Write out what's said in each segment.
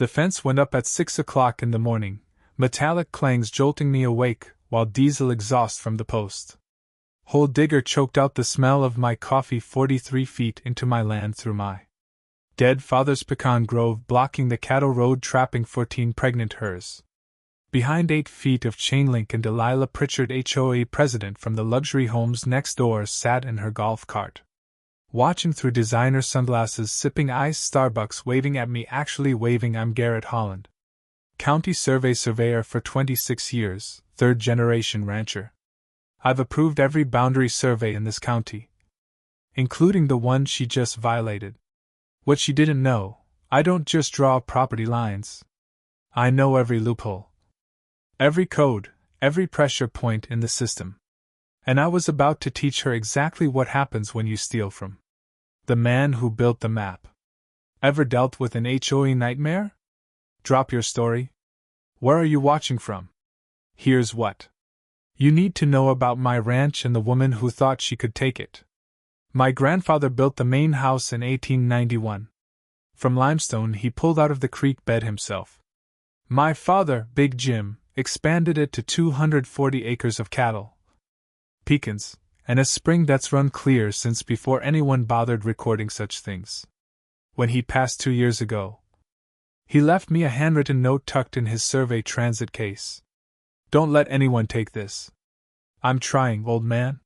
The fence went up at 6 o'clock in the morning, metallic clangs jolting me awake, while diesel exhaust from the post. Hole digger choked out the smell of my coffee 43 feet into my land through my dead father's pecan grove, blocking the cattle road, trapping 14 pregnant hers. Behind 8 feet of chain link, and Delilah Pritchard, HOA president from the luxury homes next door, sat in her golf cart, watching through designer sunglasses, sipping iced Starbucks, waving at me, actually waving. I'm Garrett Holland, county surveyor for 26 years, third-generation rancher. I've approved every boundary survey in this county, including the one she just violated. What she didn't know, I don't just draw property lines. I know every loophole, every code, every pressure point in the system. And I was about to teach her exactly what happens when you steal from the man who built the map. Ever dealt with an HOA nightmare? Drop your story. Where are you watching from? Here's what you need to know about my ranch and the woman who thought she could take it. My grandfather built the main house in 1891. From limestone he pulled out of the creek bed himself. My father, Big Jim, expanded it to 240 acres of cattle, pecans, and a spring that's run clear since before anyone bothered recording such things. When he passed 2 years ago, he left me a handwritten note tucked in his survey transit case. Don't let anyone take this. I'm trying, old man.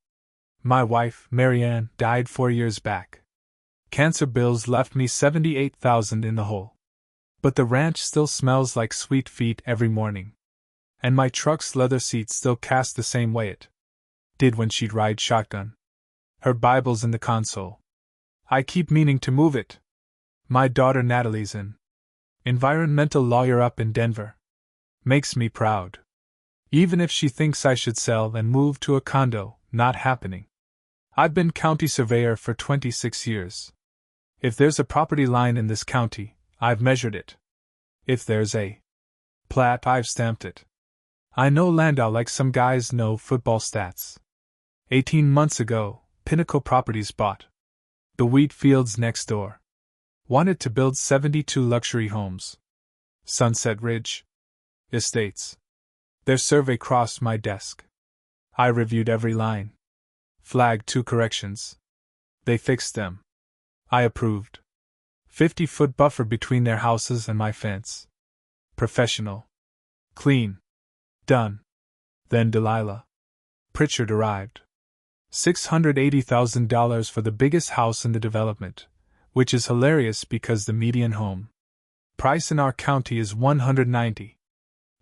My wife, Marianne, died 4 years back. Cancer bills left me $78,000 in the hole. But the ranch still smells like sweet feet every morning. And my truck's leather seats still cast the same way it did when she'd ride shotgun. Her Bible's in the console. I keep meaning to move it. My daughter Natalie's an environmental lawyer up in Denver. Makes me proud. Even if she thinks I should sell and move to a condo, not happening. I've been county surveyor for 26 years. If there's a property line in this county, I've measured it. If there's a plat, I've stamped it. I know Landau like some guys know football stats. 18 months ago, Pinnacle Properties bought the wheat fields next door. Wanted to build 72 luxury homes. Sunset Ridge Estates. Their survey crossed my desk. I reviewed every line. Flagged 2 corrections. They fixed them. I approved. 50-foot buffer between their houses and my fence. Professional. Clean. Done. Then Delilah Pritchard arrived. $680,000 for the biggest house in the development, which is hilarious because the median home price in our county is $190,000.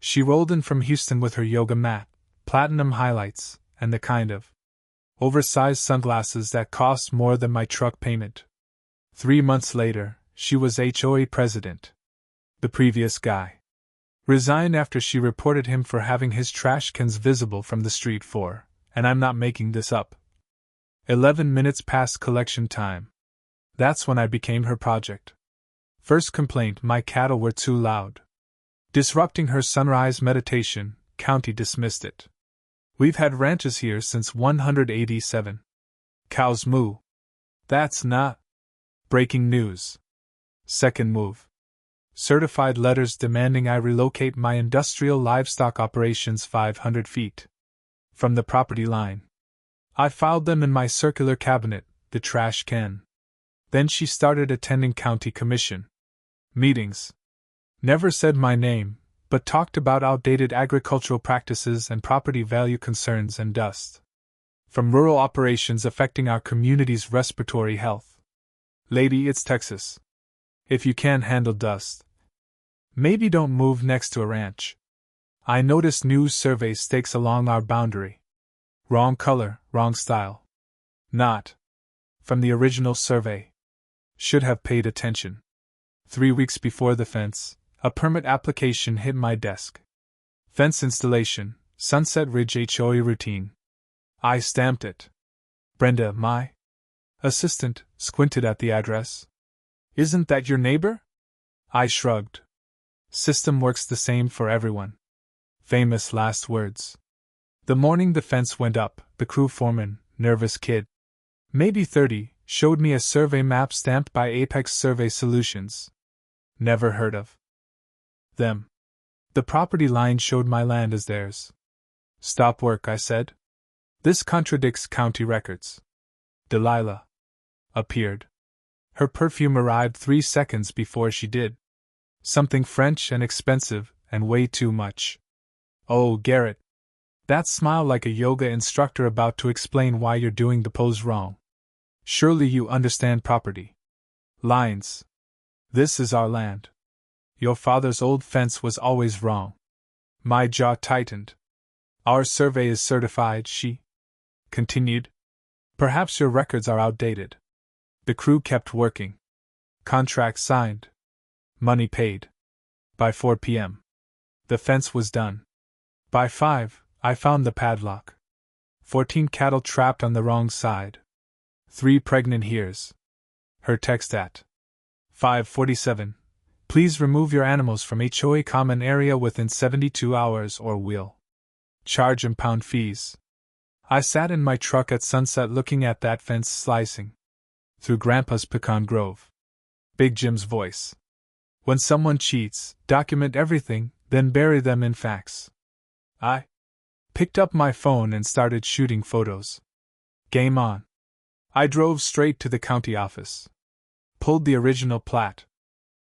She rolled in from Houston with her yoga mat, platinum highlights, and the kind of oversized sunglasses that cost more than my truck payment. 3 months later, she was HOA president. The previous guy resigned after she reported him for having his trash cans visible from the street for, and I'm not making this up, 11 minutes past collection time. That's when I became her project. First complaint: my cattle were too loud, disrupting her sunrise meditation. County dismissed it. We've had ranches here since 187. Cows moo. That's not breaking news. Second move: certified letters demanding I relocate my industrial livestock operations 500 feet from the property line. I filed them in my circular cabinet, the trash can. Then she started attending county commission meetings. Never said my name, but talked about outdated agricultural practices and property value concerns and dust from rural operations affecting our community's respiratory health. Lady, it's Texas. If you can't handle dust, maybe don't move next to a ranch. I noticed new survey stakes along our boundary. Wrong color, wrong style. Not from the original survey. Should have paid attention. 3 weeks before the fence, a permit application hit my desk. Fence installation, Sunset Ridge HOA routine. I stamped it. Brenda, my assistant, squinted at the address. Isn't that your neighbor? I shrugged. System works the same for everyone. Famous last words. The morning the fence went up, the crew foreman, nervous kid, maybe 30, showed me a survey map stamped by Apex Survey Solutions. Never heard of. Them. The property line showed my land as theirs. Stop work, I said. This contradicts county records. Delilah appeared. Her perfume arrived 3 seconds before she did. Something French and expensive, and way too much. Oh, Garrett. That smile like a yoga instructor about to explain why you're doing the pose wrong. Surely you understand property lines. This is our land. Your father's old fence was always wrong. My jaw tightened. Our survey is certified, she continued. Perhaps your records are outdated. The crew kept working. Contract signed. Money paid. By 4 p.m. the fence was done. By 5, I found the padlock. 14 cattle trapped on the wrong side. 3 pregnant heres. Her text at 5:47. Please remove your animals from HOA common area within 72 hours or we'll charge impound fees. I sat in my truck at sunset looking at that fence slicing through Grandpa's pecan grove. Big Jim's voice. When someone cheats, document everything, then bury them in facts. I picked up my phone and started shooting photos. Game on. I drove straight to the county office. Pulled the original plat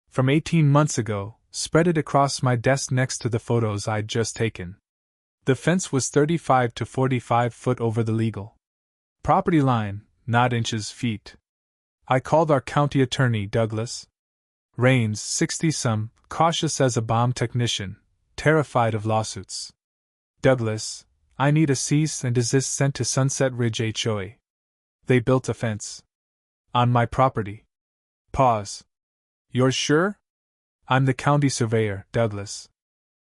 from 18 months ago, spread it across my desk next to the photos I'd just taken. The fence was 35 to 45 foot over the legal property line, not inches, feet. I called our county attorney, Douglas Raines, 60-some, cautious as a bomb technician, terrified of lawsuits. Douglas, I need a cease and desist sent to Sunset Ridge HOA. They built a fence on my property. Pause. You're sure? I'm the county surveyor, Douglas.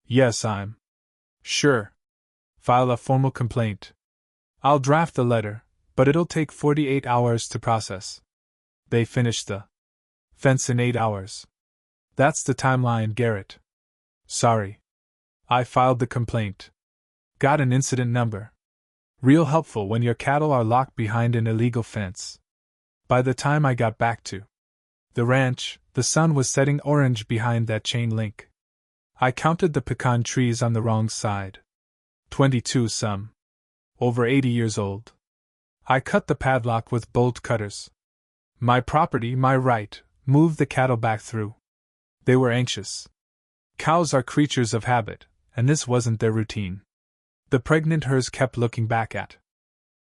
Yes, I'm sure. File a formal complaint. I'll draft the letter, but it'll take 48 hours to process. They finished the fence in 8 hours. That's the timeline, Garrett. Sorry. I filed the complaint. Got an incident number. Real helpful when your cattle are locked behind an illegal fence. By the time I got back to the ranch, the sun was setting orange behind that chain link. I counted the pecan trees on the wrong side. 22 some. Over 80 years old. I cut the padlock with bolt cutters. My property, my right, moved the cattle back through. They were anxious. Cows are creatures of habit, and this wasn't their routine. The pregnant hers kept looking back at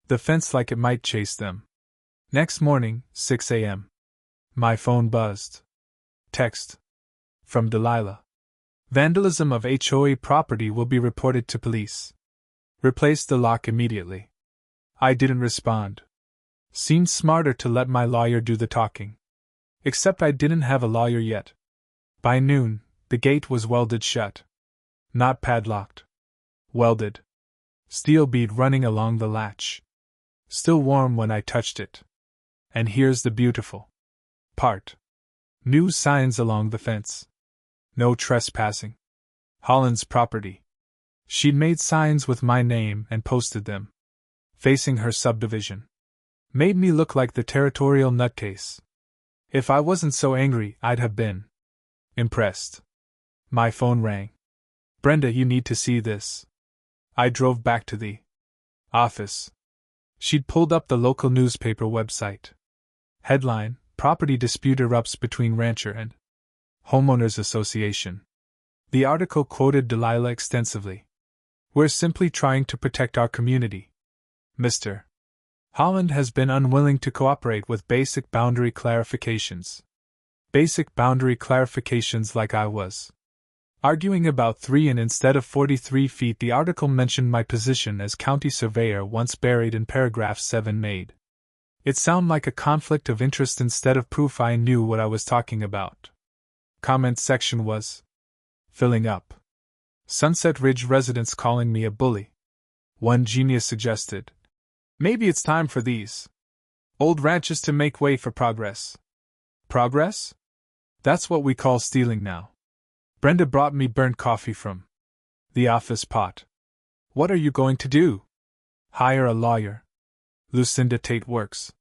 the fence like it might chase them. Next morning, 6 a.m. My phone buzzed. Text. From Delilah. Vandalism of HOA property will be reported to police. Replace the lock immediately. I didn't respond. Seemed smarter to let my lawyer do the talking. Except I didn't have a lawyer yet. By noon, the gate was welded shut. Not padlocked. Welded. Steel bead running along the latch. Still warm when I touched it. And here's the beautiful part. New signs along the fence. No trespassing. Holland's property. She'd made signs with my name and posted them. Facing her subdivision. Made me look like the territorial nutcase. If I wasn't so angry, I'd have been impressed. My phone rang. Brenda, you need to see this. I drove back to the office. She'd pulled up the local newspaper website. Headline: Property dispute erupts between rancher and homeowners association. The article quoted Delilah extensively. We're simply trying to protect our community. Mr. Holland has been unwilling to cooperate with basic boundary clarifications. Basic boundary clarifications like I was arguing about 3 and instead of 43 feet. The article mentioned my position as county surveyor once buried in paragraph 7 made it sound like a conflict of interest instead of proof I knew what I was talking about. Comment section was filling up. Sunset Ridge residents calling me a bully. One genius suggested, maybe it's time for these old ranches to make way for progress. Progress? That's what we call stealing now. Brenda brought me burnt coffee from the office pot. What are you going to do? Hire a lawyer. Lucinda Tate works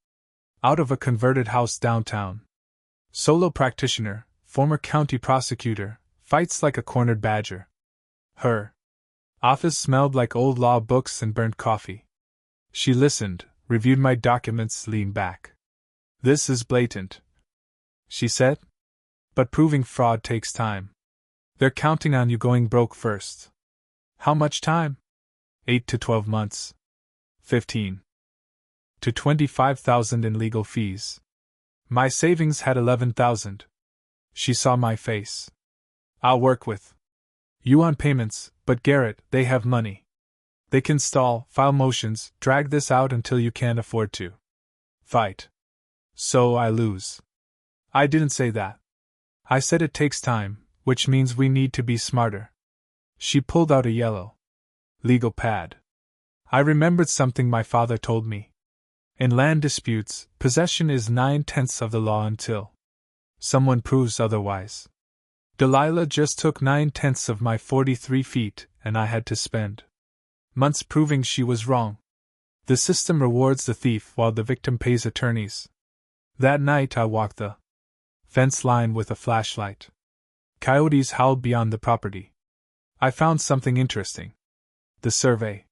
out of a converted house downtown. Solo practitioner, former county prosecutor, fights like a cornered badger. Her office smelled like old law books and burnt coffee. She listened, reviewed my documents, leaned back. "This is blatant," she said. "But proving fraud takes time. They're counting on you going broke first." "How much time?" 8 to 12 months. 15 to 25,000 in legal fees. My savings had 11,000. She saw my face. "I'll work with you on payments, but Garrett, they have money. They can stall, file motions, drag this out until you can't afford to fight. So I lose." "I didn't say that. I said it takes time, which means we need to be smarter." She pulled out a yellow legal pad. I remembered something my father told me. In land disputes, possession is 9/10 of the law until someone proves otherwise. Delilah just took 9/10 of my 43 feet, and I had to spend months proving she was wrong. The system rewards the thief while the victim pays attorneys. That night I walked the fence line with a flashlight. Coyotes howled beyond the property. I found something interesting. The survey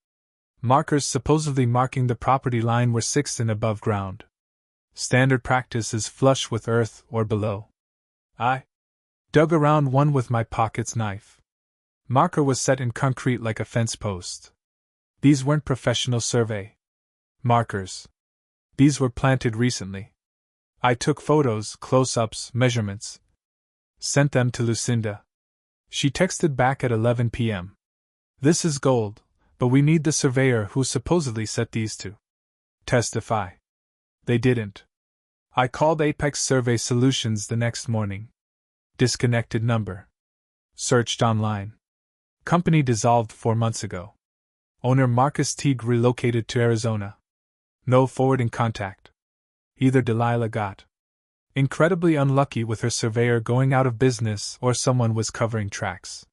markers supposedly marking the property line were 6 and above ground. Standard practice is flush with earth or below. I dug around one with my pocket's knife. Marker was set in concrete like a fence post. These weren't professional survey markers. These were planted recently. I took photos, close-ups, measurements. Sent them to Lucinda. She texted back at 11 p.m. "This is gold, but we need the surveyor who supposedly set these to testify." They didn't. I called Apex Survey Solutions the next morning. Disconnected number. Searched online. Company dissolved 4 months ago. Owner Marcus Teague relocated to Arizona. No forwarding contact. Either Delilah got incredibly unlucky with her surveyor going out of business or someone was covering tracks.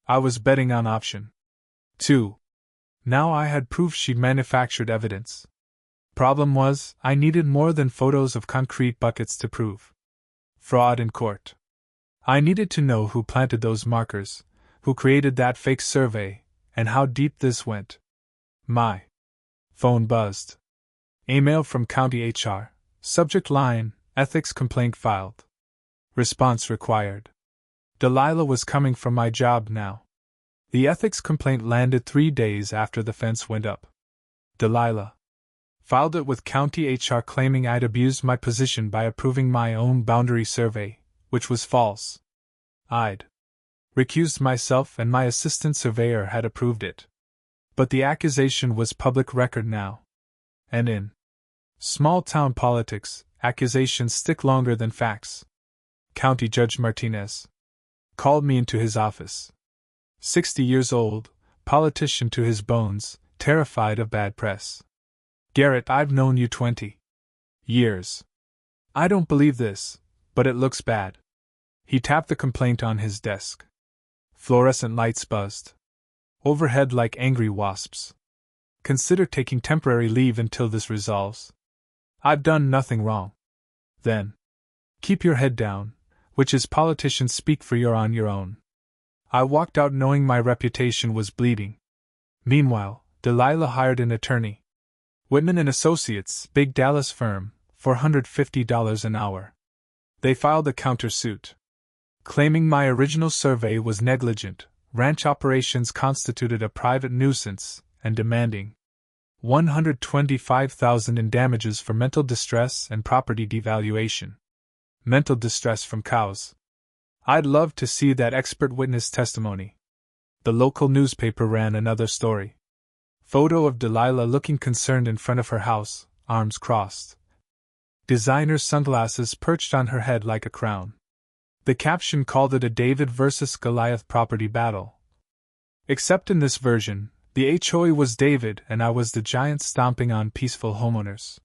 I was betting on option 2. Now I had proof she'd manufactured evidence. Problem was, I needed more than photos of concrete buckets to prove fraud in court. I needed to know who planted those markers, who created that fake survey, and how deep this went. My phone buzzed. Email from County HR. Subject line, ethics complaint filed. Response required. Delilah was coming from my job now. The ethics complaint landed 3 days after the fence went up. Delilah filed it with County HR claiming I'd abused my position by approving my own boundary survey, which was false. I'd recused myself and my assistant surveyor had approved it. But the accusation was public record now. And in small-town politics, accusations stick longer than facts. County Judge Martinez called me into his office. 60 years old, politician to his bones, terrified of bad press. "Garrett, I've known you 20 years. I don't believe this, but it looks bad." He tapped the complaint on his desk. Fluorescent lights buzzed overhead like angry wasps. "Consider taking temporary leave until this resolves. I've done nothing wrong." "Then keep your head down, which is politicians speak for you're on your own." I walked out knowing my reputation was bleeding. Meanwhile, Delilah hired an attorney. Whitman and Associates, big Dallas firm, $450 an hour. They filed a countersuit, claiming my original survey was negligent, ranch operations constituted a private nuisance, and demanding $125,000 in damages for mental distress and property devaluation. Mental distress from cows. I'd love to see that expert witness testimony. The local newspaper ran another story. Photo of Delilah looking concerned in front of her house, arms crossed. Designer sunglasses perched on her head like a crown. The caption called it a David versus Goliath property battle. Except in this version, the HOA was David and I was the giant stomping on peaceful homeowners.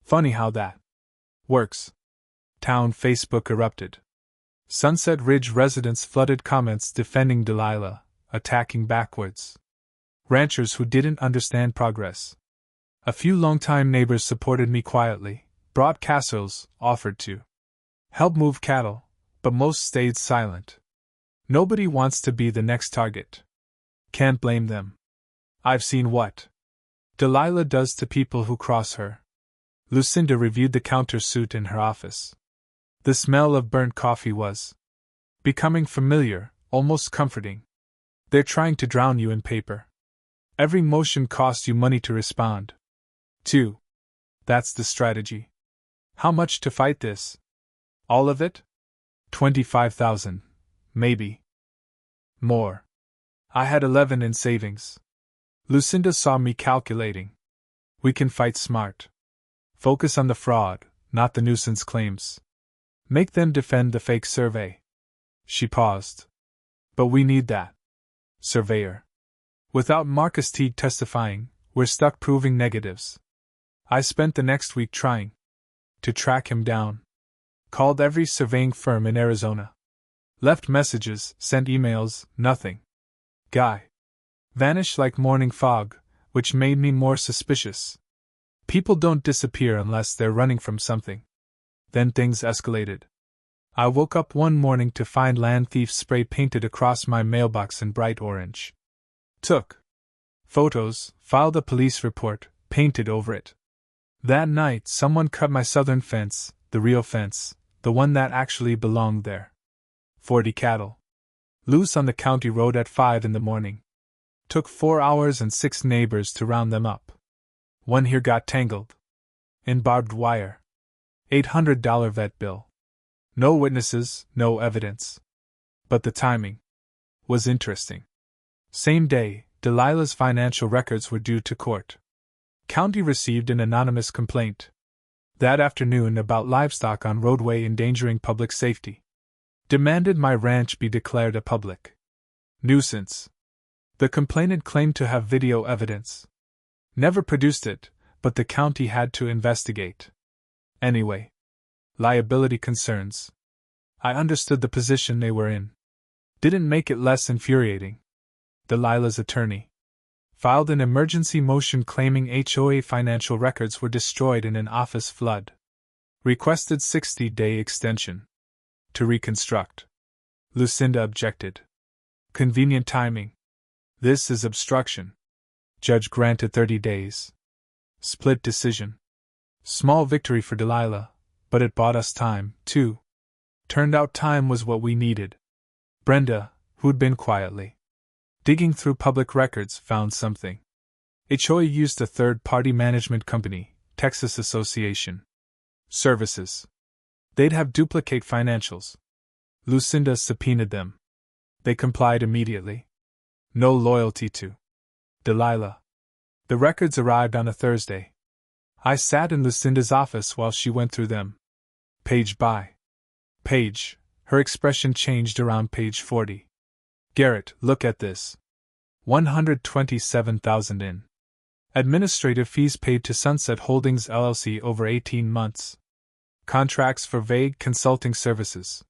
Funny how that works. Town Facebook erupted. Sunset Ridge residents flooded comments defending Delilah, attacking backwards ranchers who didn't understand progress. A few longtime neighbors supported me quietly, brought casseroles, offered to help move cattle, but most stayed silent. Nobody wants to be the next target. Can't blame them. I've seen what Delilah does to people who cross her. Lucinda reviewed the countersuit in her office. The smell of burnt coffee was becoming familiar, almost comforting. They're trying to drown you in paper. Every motion costs you money to respond. 2. That's the strategy. How much to fight this? All of it? 25,000, maybe. More. I had 11 in savings. Lucinda saw me calculating. We can fight smart. Focus on the fraud, not the nuisance claims. Make them defend the fake survey. She paused. But we need that surveyor. Without Marcus Teague testifying, we're stuck proving negatives. I spent the next week trying to track him down. Called every surveying firm in Arizona. Left messages, sent emails, nothing. Guy vanished like morning fog, which made me more suspicious. People don't disappear unless they're running from something. Then things escalated. I woke up one morning to find land thief spray painted across my mailbox in bright orange. Took photos, filed a police report, painted over it. That night, someone cut my southern fence, the real fence, the one that actually belonged there. 40 cattle. Loose on the county road at 5 in the morning. Took 4 hours and 6 neighbors to round them up. One here got tangled in barbed wire. $800 vet bill. No witnesses, no evidence. But the timing was interesting. Same day, Delilah's financial records were due to court. County received an anonymous complaint that afternoon about livestock on roadway endangering public safety. Demanded my ranch be declared a public nuisance. The complainant claimed to have video evidence. Never produced it, but the county had to investigate. Anyway, liability concerns. I understood the position they were in. Didn't make it less infuriating. Delilah's attorney filed an emergency motion claiming HOA financial records were destroyed in an office flood. Requested 60-day extension to reconstruct. Lucinda objected. Convenient timing. This is obstruction. Judge granted 30 days. Split decision. Small victory for Delilah, but it bought us time, too. Turned out time was what we needed. Brenda, who'd been quietly digging through public records, found something. HOA used a third-party management company, Texas Association Services. They'd have duplicate financials. Lucinda subpoenaed them. They complied immediately. No loyalty to Delilah. The records arrived on a Thursday. I sat in Lucinda's office while she went through them. Page by page, her expression changed around page 40. Garrett, look at this. $127,000 in administrative fees paid to Sunset Holdings LLC over 18 months. Contracts for vague consulting services.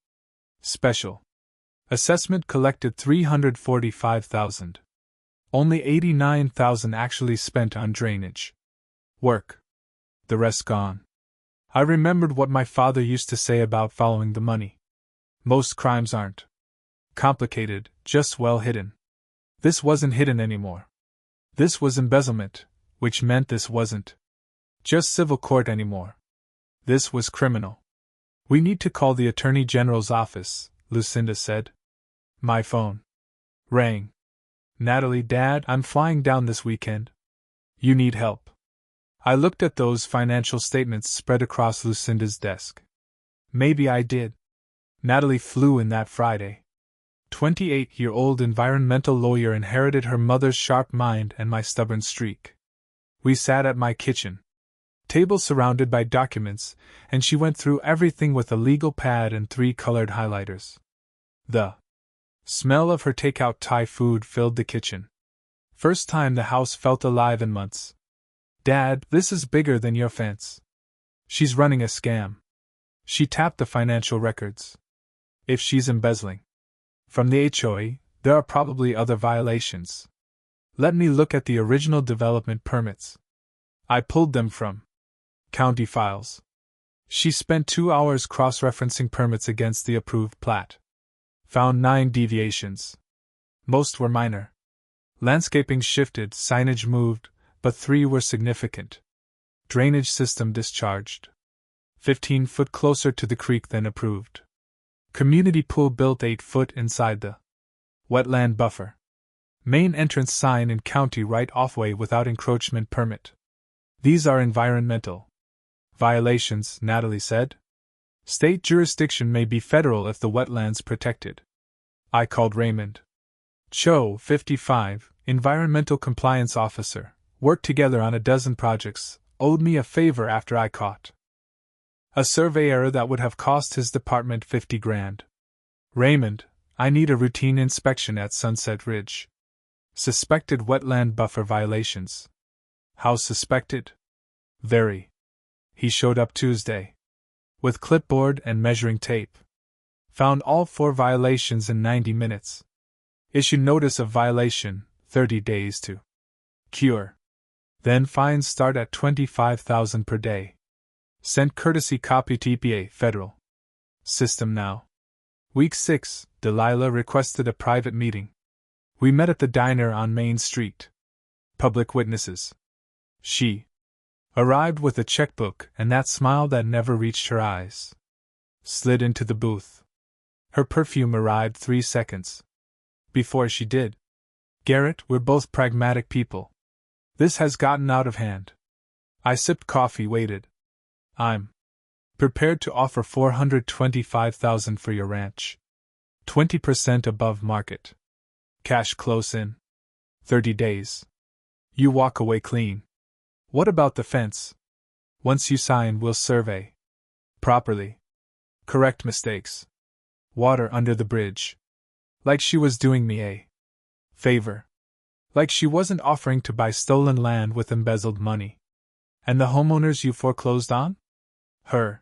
Special assessment collected $345,000. Only $89,000 actually spent on drainage work. The rest gone. I remembered what my father used to say about following the money. Most crimes aren't complicated, just well hidden. This wasn't hidden anymore. This was embezzlement, which meant this wasn't just civil court anymore. This was criminal. We need to call the Attorney General's office, Lucinda said. My phone rang. Natalie, Dad, I'm flying down this weekend. You need help. I looked at those financial statements spread across Lucinda's desk. Maybe I did. Natalie flew in that Friday. 28-year-old environmental lawyer inherited her mother's sharp mind and my stubborn streak. We sat at my kitchen table surrounded by documents, and she went through everything with a legal pad and 3 colored highlighters. The smell of her takeout Thai food filled the kitchen. First time the house felt alive in months. Dad, this is bigger than your fence. She's running a scam. She tapped the financial records. If she's embezzling from the HOA, there are probably other violations. Let me look at the original development permits. I pulled them from county files. She spent 2 hours cross-referencing permits against the approved plat. Found 9 deviations. Most were minor. Landscaping shifted, signage moved, but 3 were significant. Drainage system discharged. 15 foot closer to the creek than approved. Community pool built 8 foot inside the wetland buffer. Main entrance sign in county right-of-way without encroachment permit. These are environmental violations, Natalie said. State jurisdiction may be federal if the wetland's protected. I called Raymond Cho, 55, environmental compliance officer, worked together on a dozen projects, owed me a favor after I caught a surveyor that would have cost his department $50,000. Raymond, I need a routine inspection at Sunset Ridge. Suspected wetland buffer violations. How suspected? Very. He showed up Tuesday. With clipboard and measuring tape. Found all 4 violations in 90 minutes. Issue notice of violation, 30 days to cure. Then fines start at $25,000 per day. Sent courtesy copy to EPA, federal system now. Week 6, Delilah requested a private meeting. We met at the diner on Main Street. Public witnesses. She arrived with a checkbook and that smile that never reached her eyes. Slid into the booth. Her perfume arrived 3 seconds before she did. Garrett, we're both pragmatic people. This has gotten out of hand. I sipped coffee, waited. I'm prepared to offer $425,000 for your ranch. 20% above market. Cash close in 30 days. You walk away clean. What about the fence? Once you sign, we'll survey properly. Correct mistakes. Water under the bridge. Like she was doing me a favor. Like she wasn't offering to buy stolen land with embezzled money. And the homeowners you foreclosed on? Her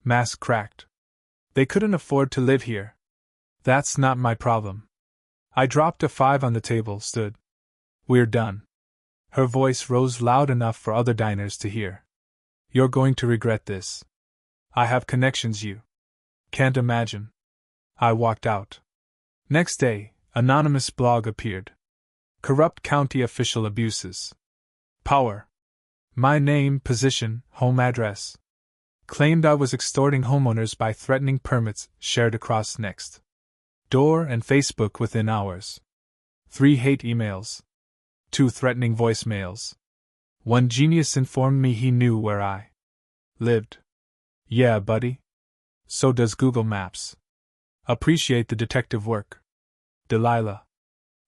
mask cracked. They couldn't afford to live here. That's not my problem. I dropped a 5 on the table, stood. We're done. Her voice rose loud enough for other diners to hear. You're going to regret this. I have connections you can't imagine. I walked out. Next day, anonymous blog appeared. Corrupt county official abuses. Power. My name, position, home address. Claimed I was extorting homeowners by threatening permits, shared across next door and Facebook within hours. 3 hate emails. 2 threatening voicemails. One genius informed me he knew where I lived. Yeah, buddy. So does Google Maps. Appreciate the detective work. Delilah.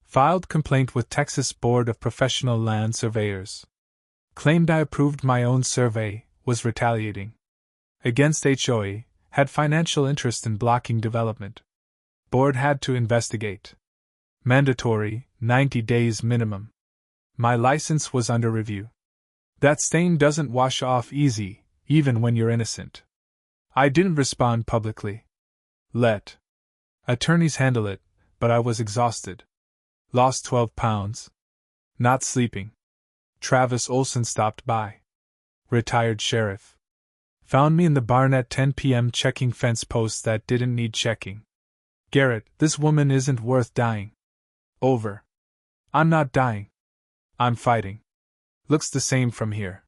Filed complaint with Texas Board of Professional Land Surveyors. Claimed I approved my own survey, was retaliating against HOA, had financial interest in blocking development. Board had to investigate. Mandatory, 90 days minimum. My license was under review. That stain doesn't wash off easy, even when you're innocent. I didn't respond publicly. Let attorneys handle it, but I was exhausted. Lost 12 pounds. Not sleeping. Travis Olson stopped by. Retired sheriff. Found me in the barn at 10 p.m. checking fence posts that didn't need checking. Garrett, this woman isn't worth dying over. I'm not dying. I'm fighting. Looks the same from here.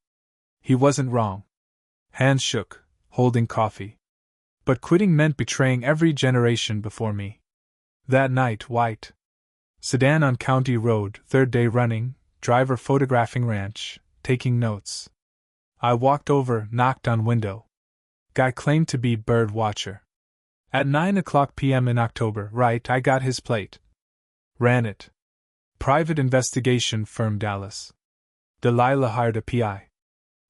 He wasn't wrong. Hands shook, holding coffee. But quitting meant betraying every generation before me. That night, white sedan on County Road, 3rd day running, driver photographing ranch, taking notes. I walked over, knocked on window. Guy claimed to be bird watcher. At 9:00 p.m. in October, right, I got his plate. Ran it. Private investigation firm Dallas. Delilah hired a PI.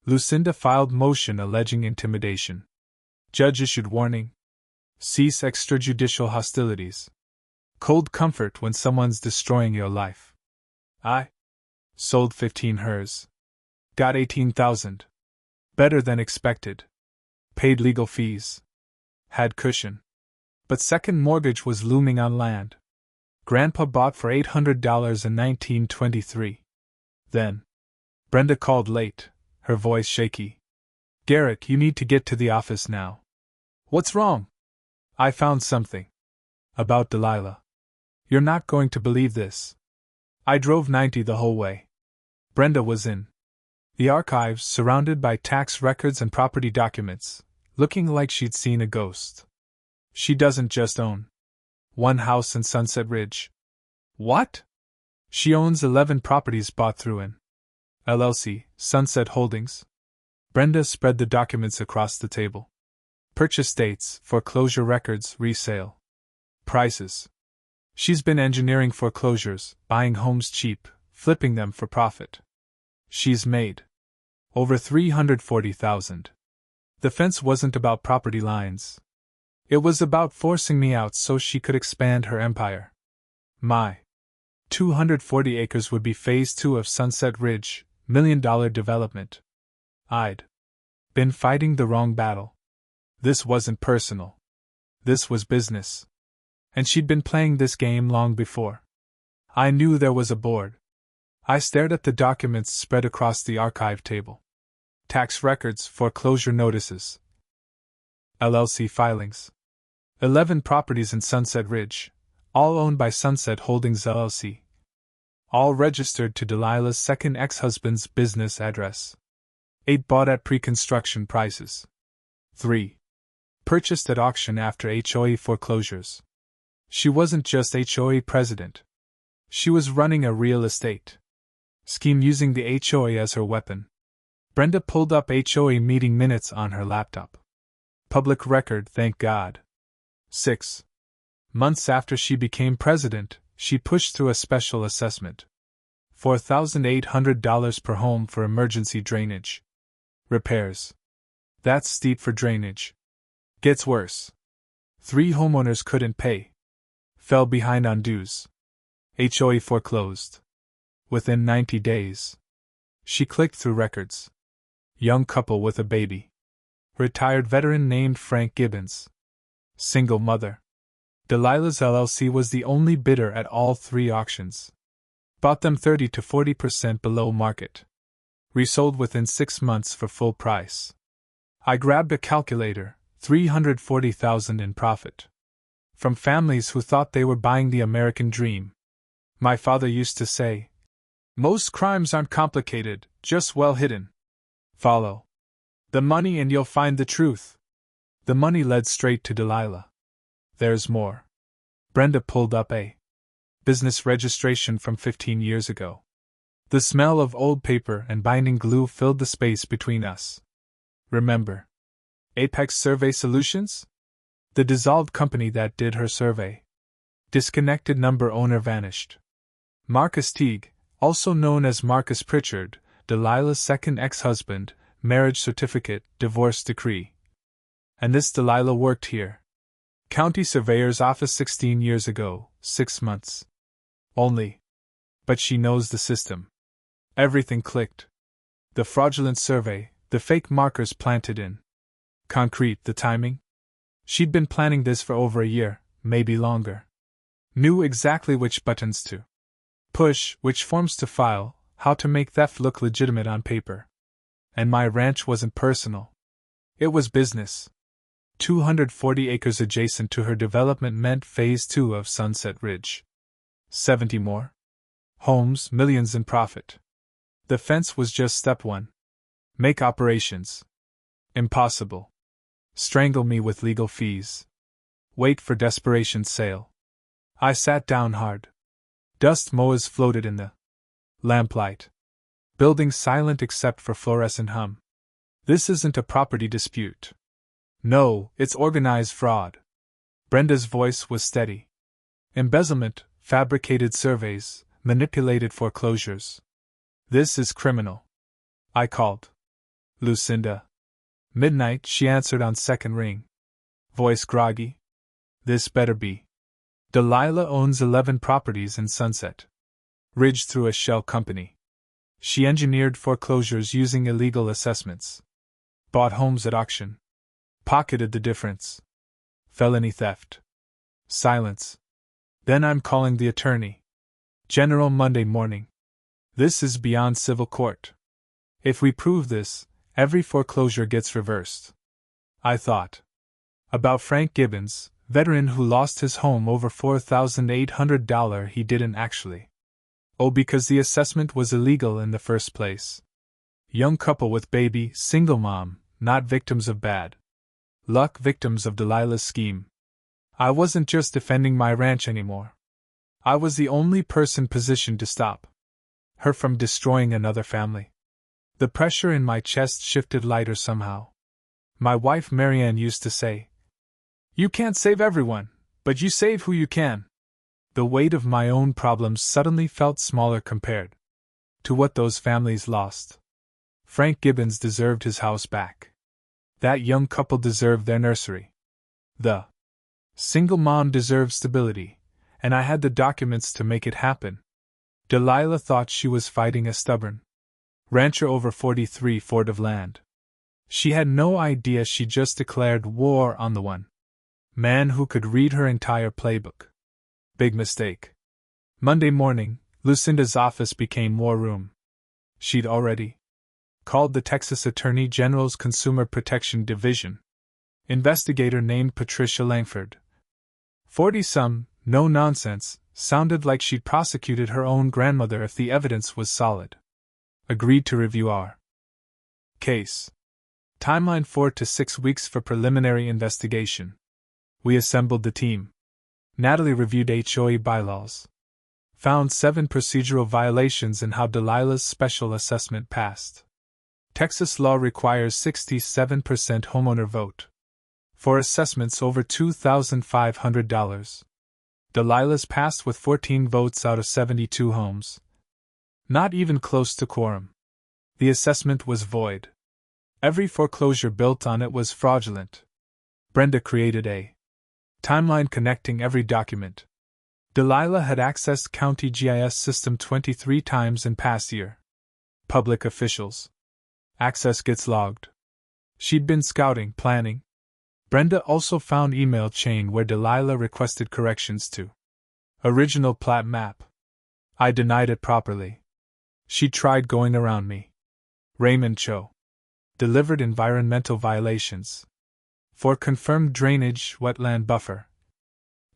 Lucinda filed motion alleging intimidation. Judge issued warning. Cease extrajudicial hostilities. Cold comfort when someone's destroying your life. I sold 15 hers. Got 18,000. Better than expected. Paid legal fees. Had cushion. But second mortgage was looming on land. Grandpa bought for $800 in 1923. Then Brenda called late, her voice shaky. Garrett, you need to get to the office now. What's wrong? I found something. About Delilah. You're not going to believe this. I drove 90 the whole way. Brenda was in the archives, surrounded by tax records and property documents, looking like she'd seen a ghost. She doesn't just own one house in Sunset Ridge. What? She owns 11 properties bought through an LLC, Sunset Holdings. Brenda spread the documents across the table. Purchase dates, foreclosure records, resale prices. She's been engineering foreclosures, buying homes cheap, flipping them for profit. She's made over $340,000. The fence wasn't about property lines. It was about forcing me out so she could expand her empire. My 240 acres would be phase 2 of Sunset Ridge, $1 million development. I'd been fighting the wrong battle. This wasn't personal. This was business. And she'd been playing this game long before. I knew there was a board. I stared at the documents spread across the archive table. Tax records, foreclosure notices, LLC filings. 11 properties in Sunset Ridge, all owned by Sunset Holdings LLC. All registered to Delilah's second ex-husband's business address. 8 bought at pre-construction prices. 3 purchased at auction after HOA foreclosures. She wasn't just HOA president. She was running a real estate scheme using the HOA as her weapon. Brenda pulled up HOA meeting minutes on her laptop. Public record, thank God. 6 months after she became president, she pushed through a special assessment. $4,800 per home for emergency drainage repairs. That's steep for drainage. Gets worse. 3 homeowners couldn't pay. Fell behind on dues. HOA foreclosed. Within 90 days. She clicked through records. Young couple with a baby. Retired veteran named Frank Gibbons. Single mother. Delilah's LLC was the only bidder at all 3 auctions. Bought them 30 to 40% below market. Resold within 6 months for full price. I grabbed a calculator, $340,000 in profit. From families who thought they were buying the American dream. My father used to say, most crimes aren't complicated, just well hidden. Follow the money and you'll find the truth. The money led straight to Delilah. There's more. Brenda pulled up a business registration from 15 years ago. The smell of old paper and binding glue filled the space between us. Remember Apex Survey Solutions? The dissolved company that did her survey. Disconnected number owner vanished. Marcus Teague, also known as Marcus Pritchard, Delilah's second ex-husband, marriage certificate, divorce decree. And this Delilah worked here. County Surveyor's office 16 years ago, 6 months. Only. But she knows the system. Everything clicked. The fraudulent survey, the fake markers planted in concrete, the timing. She'd been planning this for over a year, maybe longer. Knew exactly which buttons to push, which forms to file, how to make theft look legitimate on paper. And my ranch wasn't personal. It was business. 240 acres adjacent to her development meant phase 2 of Sunset Ridge. 70 more homes, millions in profit. The fence was just step 1. Make operations impossible. Strangle me with legal fees. Wait for desperation sale. I sat down hard. Dust moas floated in the lamplight. Building silent except for fluorescent hum. This isn't a property dispute. No, it's organized fraud. Brenda's voice was steady. Embezzlement, fabricated surveys, manipulated foreclosures. This is criminal. I called. Lucinda. Midnight, she answered on second ring. Voice groggy. This better be. Delilah owns 11 properties in Sunset Ridge through a shell company. She engineered foreclosures using illegal assessments. Bought homes at auction. Pocketed the difference. Felony theft. Silence. Then I'm calling the attorney general Monday morning. This is beyond civil court. If we prove this, every foreclosure gets reversed. I thought about Frank Gibbons, Veteran who lost his home over $4,800 he didn't actually. Oh, because the assessment was illegal in the first place. Young couple with baby, single mom, not victims of bad luck, victims of Delilah's scheme. I wasn't just defending my ranch anymore. I was the only person positioned to stop her from destroying another family. The pressure in my chest shifted lighter somehow. My wife Marianne used to say, "You can't save everyone, but you save who you can." The weight of my own problems suddenly felt smaller compared to what those families lost. Frank Gibbons deserved his house back. That young couple deserved their nursery. The single mom deserved stability, and I had the documents to make it happen. Delilah thought she was fighting a stubborn rancher over 43 feet of land. She had no idea she just declared war on the one man who could read her entire playbook. Big mistake. Monday morning, Lucinda's office became war room. She'd already called the Texas Attorney General's Consumer Protection Division. Investigator named Patricia Langford. 40-some, no nonsense, sounded like she'd prosecuted her own grandmother if the evidence was solid. Agreed to review our case. Timeline 4 to 6 weeks for preliminary investigation. We assembled the team. Natalie reviewed HOA bylaws. Found 7 procedural violations in how Delilah's special assessment passed. Texas law requires 67% homeowner vote for assessments over $2,500. Delilah's passed with 14 votes out of 72 homes. Not even close to quorum. The assessment was void. Every foreclosure built on it was fraudulent. Brenda created a timeline connecting every document. Delilah had accessed county GIS system 23 times in past year. Public officials. Access gets logged. She'd been scouting, planning. Brenda also found email chain where Delilah requested corrections to original plat map. I denied it properly. She tried going around me. Raymond Cho. Delivered environmental violations. For confirmed drainage, wetland buffer.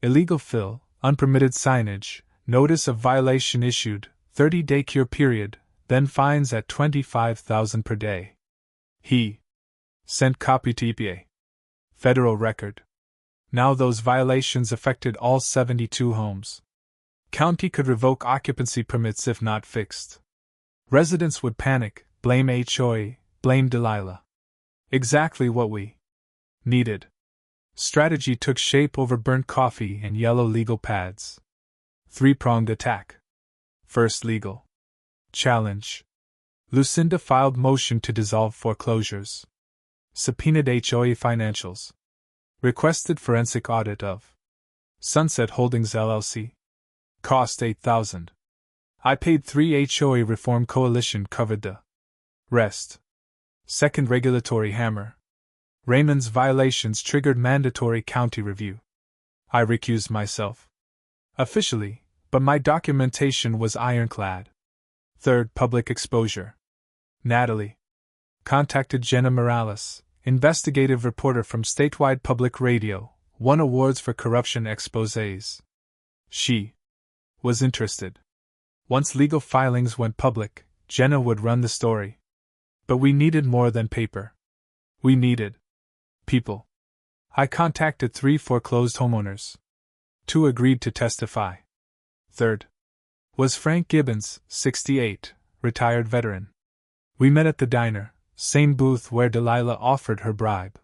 Illegal fill, unpermitted signage, notice of violation issued, 30-day cure period, then fines at $25,000 per day. He sent copy to EPA. Federal record. Now those violations affected all 72 homes. County could revoke occupancy permits if not fixed. Residents would panic, blame HOA, blame Delilah. Exactly what we needed. Strategy took shape over burnt coffee and yellow legal pads. 3-pronged attack. First, legal challenge. Lucinda filed motion to dissolve foreclosures. Subpoenaed HOA financials. Requested forensic audit of Sunset Holdings LLC. Cost $8,000. I paid. 3 HOA Reform Coalition covered the rest. Second, regulatory hammer. Raymond's violations triggered mandatory county review. I recused myself. Officially, but my documentation was ironclad. Third, public exposure. Natalie contacted Jenna Morales, investigative reporter from statewide public radio, won awards for corruption exposés. She was interested. Once legal filings went public, Jenna would run the story. But we needed more than paper. We needed people. I contacted 3 foreclosed homeowners. 2 agreed to testify. Third was Frank Gibbons, 68, retired veteran. We met at the diner, same booth where Delilah offered her bribe.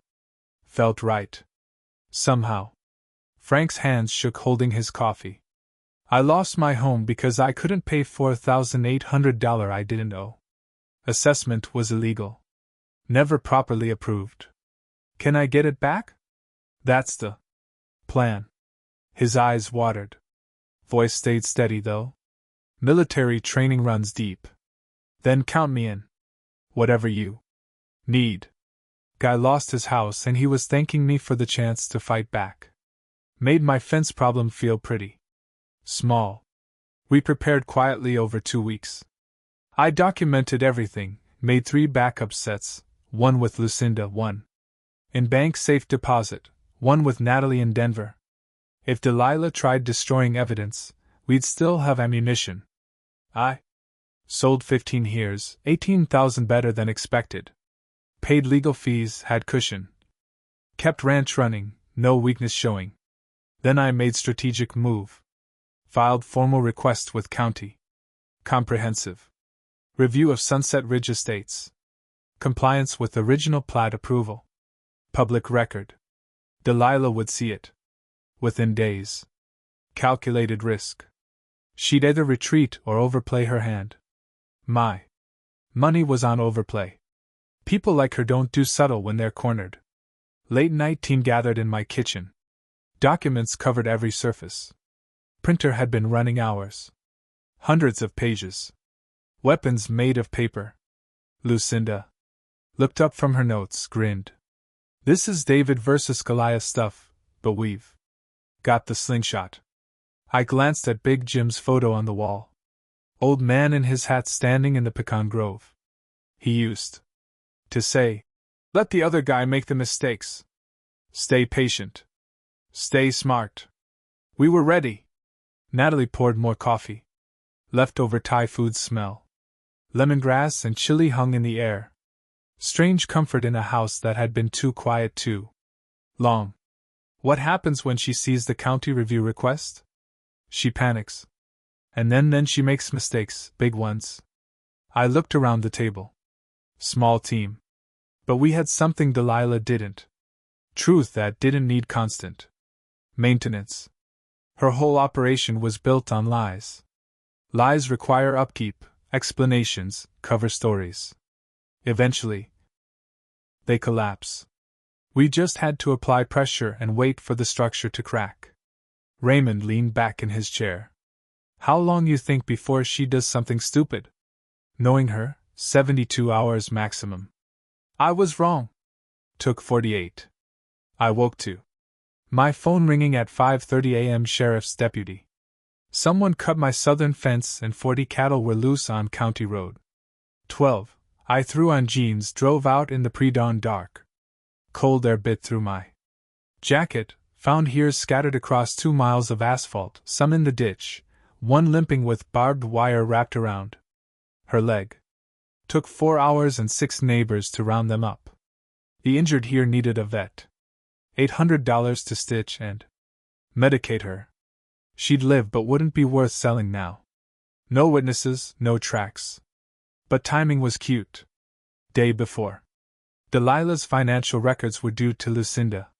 Felt right. Somehow. Frank's hands shook holding his coffee. I lost my home because I couldn't pay $4,800 I didn't owe. Assessment was illegal. Never properly approved. Can I get it back? That's the plan. His eyes watered. Voice stayed steady though. Military training runs deep. Then count me in. Whatever you need. Guy lost his house and he was thanking me for the chance to fight back. Made my fence problem feel pretty small. We prepared quietly over 2 weeks. I documented everything, made 3 backup sets, 1 with Lucinda, 1 in bank safe deposit, 1 with Natalie in Denver, If Delilah tried destroying evidence, we'd still have ammunition. I sold 15 heres, 18,000 better than expected. Paid legal fees, had cushion. Kept ranch running, no weakness showing. Then I made strategic move. Filed formal request with county. Comprehensive review of Sunset Ridge Estates. Compliance with original plat approval. Public record. Delilah would see it. Within days. Calculated risk. She'd either retreat or overplay her hand. My money was on overplay. People like her don't do subtle when they're cornered. Late night team gathered in my kitchen. Documents covered every surface. Printer had been running hours. Hundreds of pages. Weapons made of paper. Lucinda looked up from her notes, grinned. This is David versus Goliath stuff, but we've got the slingshot. I glanced at Big Jim's photo on the wall. Old man in his hat standing in the pecan grove. He used to say, "Let the other guy make the mistakes. Stay patient. Stay smart." We were ready. Natalie poured more coffee. Leftover Thai food smell. Lemongrass and chili hung in the air. Strange comfort in a house that had been too quiet too long. What happens when she sees the county review request? She panics. And then she makes mistakes, big ones. I looked around the table. Small team. But we had something Delilah didn't. Truth that didn't need constant maintenance. Her whole operation was built on lies. Lies require upkeep, explanations, cover stories. Eventually, they collapse. We just had to apply pressure and wait for the structure to crack. Raymond leaned back in his chair. How long you think before she does something stupid? Knowing her, 72 hours maximum. I was wrong. Took 48. I woke to my phone ringing at 5:30 a.m. Sheriff's deputy. Someone cut my southern fence and 40 cattle were loose on County Road 12. I threw on jeans, drove out in the pre-dawn dark. Cold air bit through my jacket, found heres scattered across 2 miles of asphalt, some in the ditch, one limping with barbed wire wrapped around her leg. Took 4 hours and 6 neighbors to round them up. The injured here needed a vet. $800 to stitch and medicate her. She'd live but wouldn't be worth selling now. No witnesses, no tracks. But timing was cute. Day before, Delilah's financial records were due to Lucinda.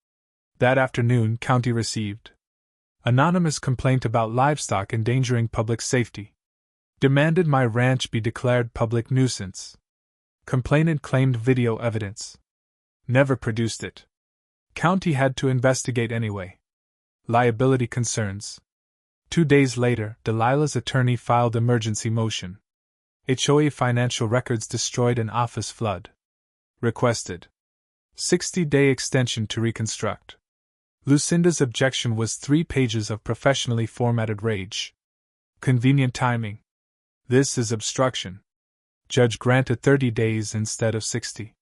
That afternoon, county received anonymous complaint about livestock endangering public safety. Demanded my ranch be declared public nuisance. Complainant claimed video evidence. Never produced it. County had to investigate anyway. Liability concerns. 2 days later, Delilah's attorney filed emergency motion. HOA financial records destroyed an office flood. Requested 60-day extension to reconstruct. Lucinda's objection was 3 pages of professionally formatted rage. Convenient timing. This is obstruction. Judge granted 30 days instead of 60.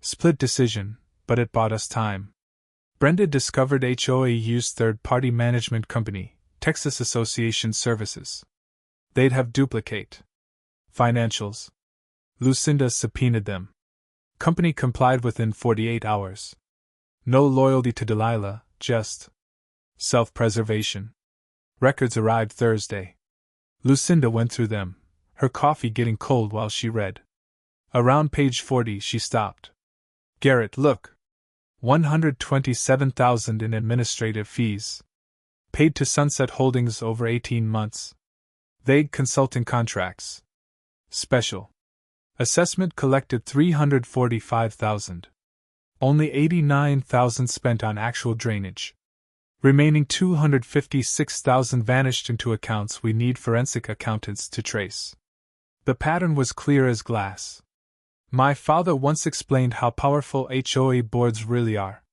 Split decision, but it bought us time. Brenda discovered HOA used third-party management company, Texas Association Services. They'd have duplicate financials. Lucinda subpoenaed them. Company complied within 48 hours. No loyalty to Delilah, just self-preservation. Records arrived Thursday. Lucinda went through them, her coffee getting cold while she read. Around page 40 she stopped. Garrett, look. $127,000 in administrative fees. Paid to Sunset Holdings over 18 months. Vague consulting contracts. Special assessment collected $345,000. Only $89,000 spent on actual drainage. Remaining $256,000 vanished into accounts we need forensic accountants to trace. The pattern was clear as glass. My father once explained how powerful HOA boards really are.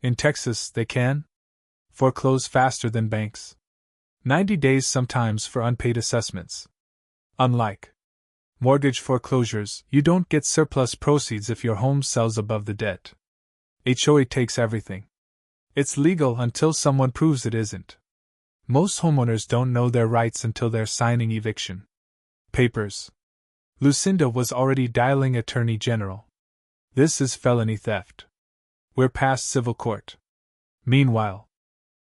In Texas, they can foreclose faster than banks. 90 days sometimes for unpaid assessments. Unlike mortgage foreclosures, you don't get surplus proceeds if your home sells above the debt. HOA takes everything. It's legal until someone proves it isn't. Most homeowners don't know their rights until they're signing eviction papers. Lucinda was already dialing Attorney General. This is felony theft. We're past civil court. Meanwhile,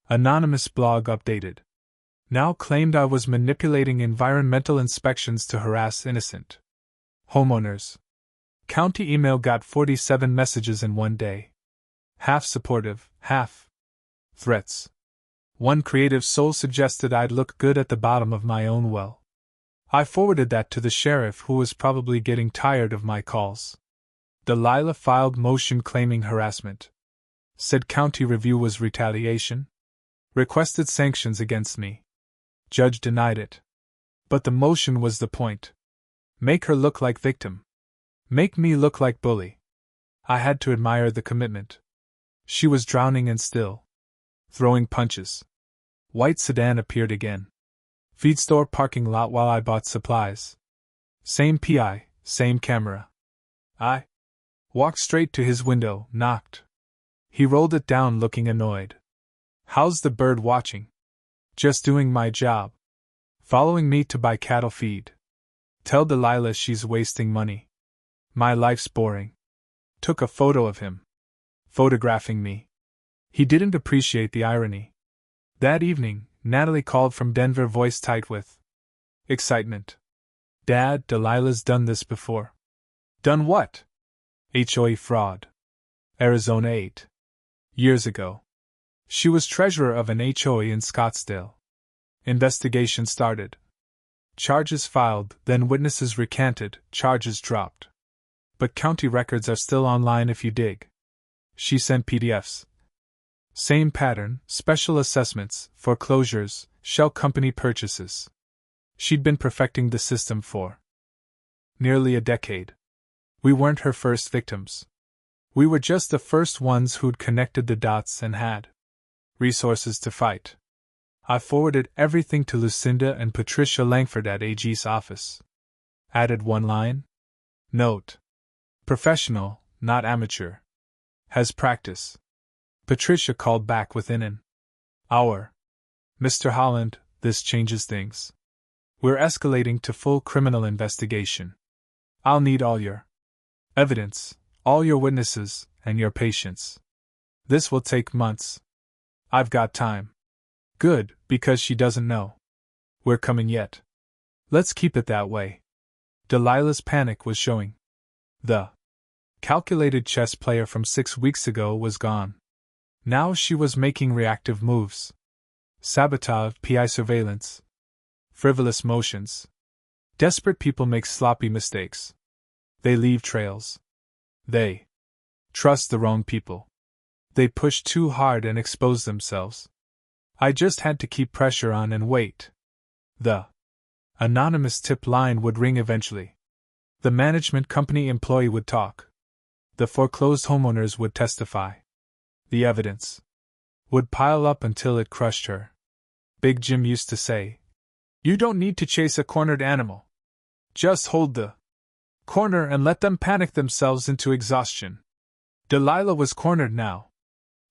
anonymous blog updated. Now claimed I was manipulating environmental inspections to harass innocent homeowners. County email got 47 messages in one day. Half supportive, half threats. One creative soul suggested I'd look good at the bottom of my own well. I forwarded that to the sheriff, who was probably getting tired of my calls. Delilah filed motion claiming harassment. Said county review was retaliation. Requested sanctions against me. Judge denied it. But the motion was the point. Make her look like victim. Make me look like bully. I had to admire the commitment. She was drowning and still throwing punches. White sedan appeared again. Feed store parking lot while I bought supplies. Same PI, same camera. I walked straight to his window, knocked. He rolled it down looking annoyed. How's the bird watching? Just doing my job. Following me to buy cattle feed. Tell Delilah she's wasting money. My life's boring. Took a photo of him. Photographing me. He didn't appreciate the irony. That evening, Natalie called from Denver, voice tight with excitement. Dad, Delilah's done this before. Done what? HOA fraud. Arizona 8 years ago. She was treasurer of an HOA in Scottsdale. Investigation started. Charges filed, then witnesses recanted, charges dropped. But county records are still online if you dig. She sent PDFs. Same pattern, special assessments, foreclosures, shell company purchases. She'd been perfecting the system for nearly a decade. We weren't her first victims. We were just the first ones who'd connected the dots and had resources to fight. I forwarded everything to Lucinda and Patricia Langford at AG's office. Added one line. Note. Professional, not amateur. Has practice. Patricia called back within an hour. Mr. Holland, this changes things. We're escalating to full criminal investigation. I'll need all your evidence, all your witnesses, and your patience. This will take months. I've got time. Good, because she doesn't know we're coming yet. Let's keep it that way. Delilah's panic was showing. The calculated chess player from 6 weeks ago was gone. Now she was making reactive moves. Sabotage, PI surveillance. Frivolous motions. Desperate people make sloppy mistakes. They leave trails. They trust the wrong people. They push too hard and expose themselves. I just had to keep pressure on and wait. The anonymous tip line would ring eventually. The management company employee would talk. The foreclosed homeowners would testify. The evidence would pile up until it crushed her. Big Jim used to say, "You don't need to chase a cornered animal. Just hold the corner and let them panic themselves into exhaustion." Delilah was cornered now.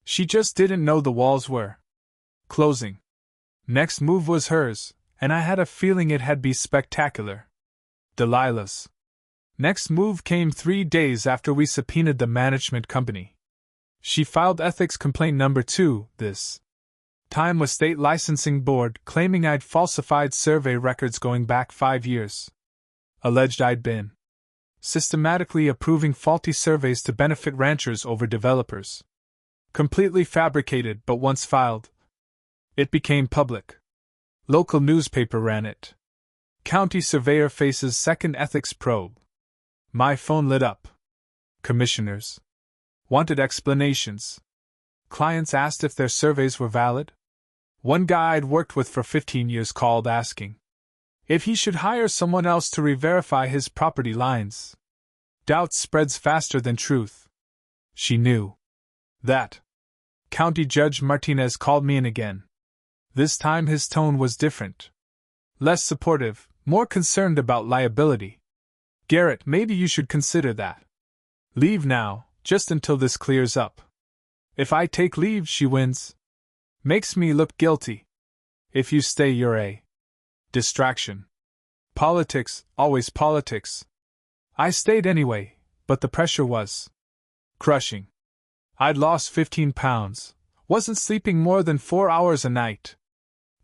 She just didn't know the walls were closing. Next move was hers, and I had a feeling it'd be spectacular. Delilah's next move came 3 days after we subpoenaed the management company. She filed ethics complaint number 2, this time with State Licensing Board, claiming I'd falsified survey records going back 5 years. Alleged I'd been systematically approving faulty surveys to benefit ranchers over developers. Completely fabricated, but once filed, it became public. Local newspaper ran it. County surveyor faces second ethics probe. My phone lit up. Commissioners wanted explanations. Clients asked if their surveys were valid. One guy I'd worked with for 15 years called asking if he should hire someone else to re-verify his property lines. Doubt spreads faster than truth. She knew that. County Judge Martinez called me in again. This time his tone was different. Less supportive, more concerned about liability. "Garrett, maybe you should consider that. Leave now, just until this clears up. If I take leave, she wins. Makes me look guilty. If you stay, you're a distraction. Politics, always politics. I stayed anyway, but the pressure was crushing. I'd lost 15 pounds, wasn't sleeping more than 4 hours a night.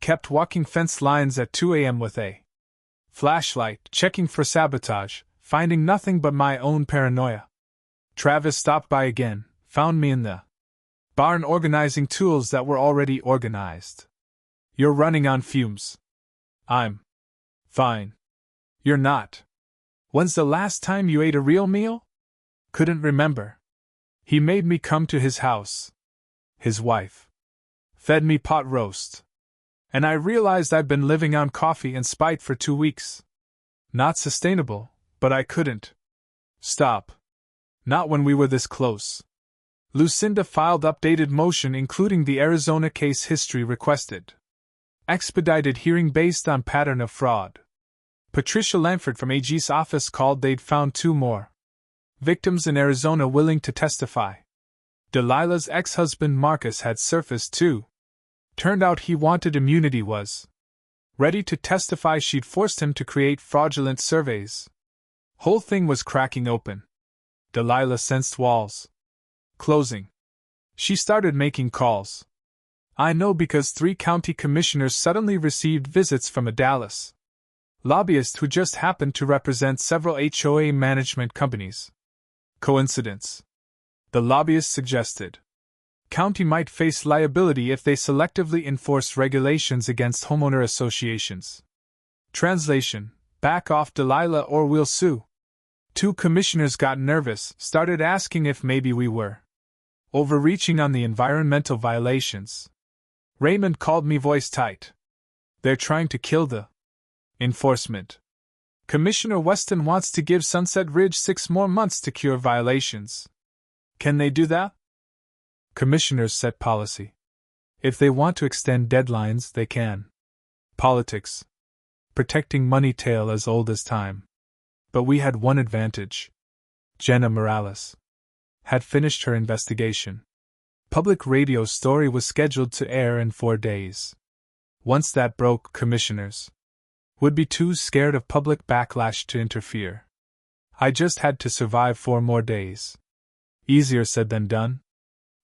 Kept walking fence lines at 2 a.m. with a flashlight, checking for sabotage, finding nothing but my own paranoia. Travis stopped by again, found me in the barn organizing tools that were already organized. You're running on fumes. I'm fine. You're not. When's the last time you ate a real meal? Couldn't remember. He made me come to his house. His wife fed me pot roast. And I realized I'd been living on coffee and spite for 2 weeks. Not sustainable, but I couldn't stop. Not when we were this close. Lucinda filed updated motion including the Arizona case history requested. Expedited hearing based on pattern of fraud. Patricia Lanford from AG's office called they'd found 2 more victims in Arizona willing to testify. Delilah's ex-husband Marcus had surfaced too. Turned out he wanted immunity, was ready to testify she'd forced him to create fraudulent surveys. Whole thing was cracking open. Delilah sensed walls closing. She started making calls. I know because 3 county commissioners suddenly received visits from a Dallas lobbyist who just happened to represent several HOA management companies. Coincidence? The lobbyist suggested. County might face liability if they selectively enforce regulations against homeowner associations. Translation: back off, Delilah, or we'll sue. 2 commissioners got nervous, started asking if maybe we were overreaching on the environmental violations. Raymond called me voice tight. They're trying to kill the enforcement. Commissioner Weston wants to give Sunset Ridge 6 more months to cure violations. Can they do that? Commissioners set policy. If they want to extend deadlines, they can. Politics. Protecting money tail as old as time. But we had one advantage. Jenna Morales had finished her investigation. Public radio story was scheduled to air in 4 days. Once that broke, commissioners would be too scared of public backlash to interfere. I just had to survive 4 more days. Easier said than done.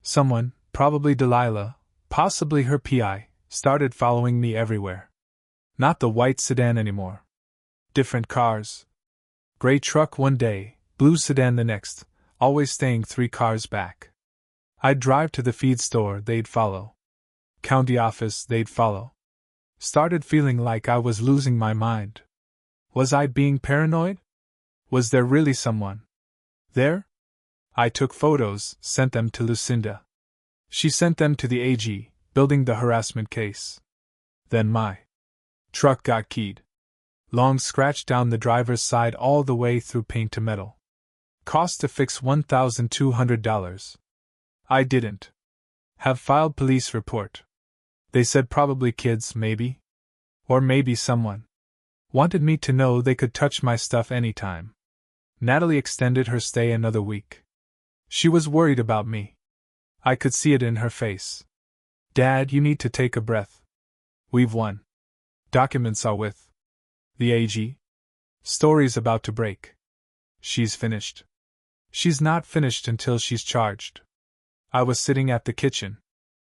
Someone, probably Delilah, possibly her PI, started following me everywhere. Not the white sedan anymore. Different cars. Gray truck one day, blue sedan the next, always staying 3 cars back. I'd drive to the feed store, they'd follow. County office, they'd follow. Started feeling like I was losing my mind. Was I being paranoid? Was there really someone there? I took photos, sent them to Lucinda. She sent them to the AG, building the harassment case. Then my truck got keyed. Long scratch down the driver's side all the way through paint to metal. Cost to fix $1,200. I didn't have filed police report. They said probably kids, maybe. Or maybe someone wanted me to know they could touch my stuff anytime. Natalie extended her stay another week. She was worried about me. I could see it in her face. Dad, you need to take a breath. We've won. Documents are with the AG. Story's about to break. She's finished. She's not finished until she's charged. I was sitting at the kitchen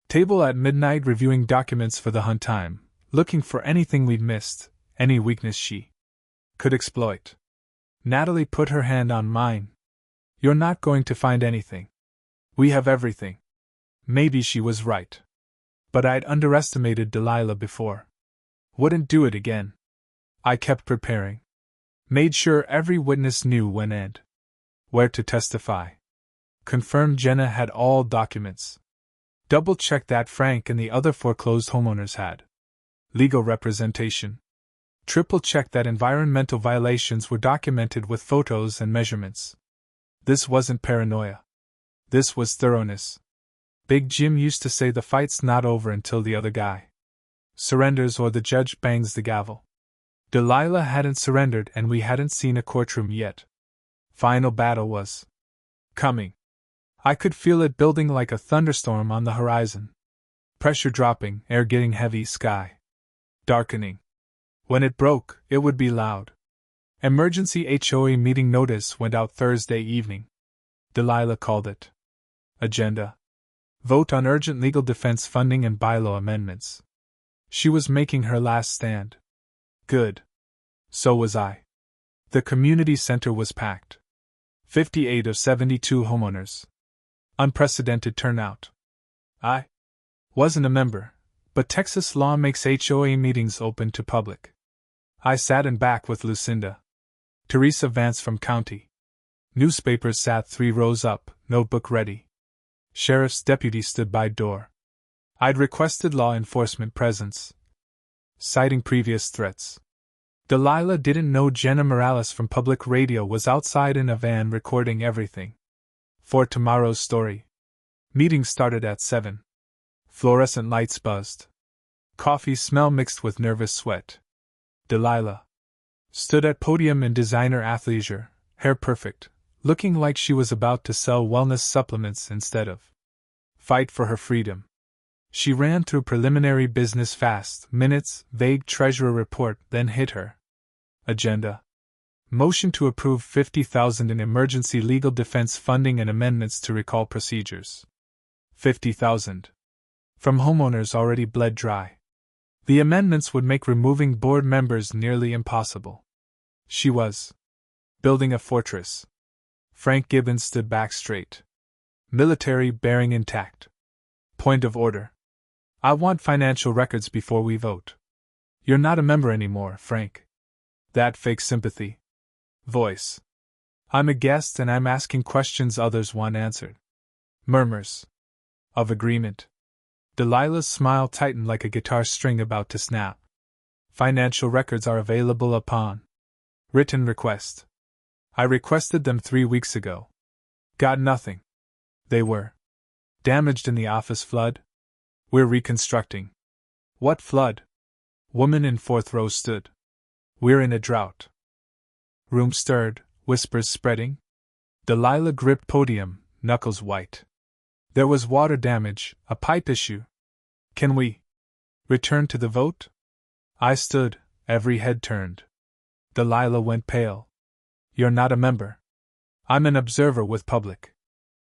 table at midnight reviewing documents for the hunt time, looking for anything we'd missed, any weakness she could exploit. Natalie put her hand on mine. You're not going to find anything. We have everything. Maybe she was right. But I'd underestimated Delilah before. Wouldn't do it again. I kept preparing. Made sure every witness knew when and where to testify. Confirmed Jenna had all documents. Double-checked that Frank and the other foreclosed homeowners had legal representation. Triple-checked that environmental violations were documented with photos and measurements. This wasn't paranoia. This was thoroughness. Big Jim used to say the fight's not over until the other guy surrenders or the judge bangs the gavel. Delilah hadn't surrendered and we hadn't seen a courtroom yet. Final battle was coming. I could feel it building like a thunderstorm on the horizon. Pressure dropping, air getting heavy, sky darkening. When it broke, it would be loud. Emergency HOA meeting notice went out Thursday evening. Delilah called it. Agenda. Vote on urgent legal defense funding and bylaw amendments. She was making her last stand. Good. So was I. The community center was packed. 58 of 72 homeowners. Unprecedented turnout. I wasn't a member, but Texas law makes HOA meetings open to public. I sat in back with Lucinda. Teresa Vance from county. Newspapers sat 3 rows up, notebook ready. Sheriff's deputy stood by door. I'd requested law enforcement presence, citing previous threats. Delilah didn't know Jenna Morales from public radio was outside in a van recording everything. For tomorrow's story. Meeting started at 7. Fluorescent lights buzzed. Coffee smell mixed with nervous sweat. Delilah stood at podium in designer athleisure, hair perfect, looking like she was about to sell wellness supplements instead of fight for her freedom. She ran through preliminary business fast, minutes, vague treasurer report, then hit her agenda. Motion to approve $50,000 in emergency legal defense funding and amendments to recall procedures. $50,000. From homeowners already bled dry. The amendments would make removing board members nearly impossible. She was building a fortress. Frank Gibbons stood back straight. Military bearing intact. Point of order. I want financial records before we vote. You're not a member anymore, Frank. That fake sympathy. Voice. I'm a guest and I'm asking questions others want answered. Murmurs. Of agreement. Delilah's smile tightened like a guitar string about to snap. Financial records are available upon written request. I requested them 3 weeks ago. Got nothing. They were damaged in the office flood. We're reconstructing. What flood? Woman in 4th row stood. We're in a drought. Room stirred, whispers spreading. Delilah gripped podium, knuckles white. There was water damage, a pipe issue. Can we return to the vote? I stood, every head turned. Delilah went pale. You're not a member. I'm an observer with public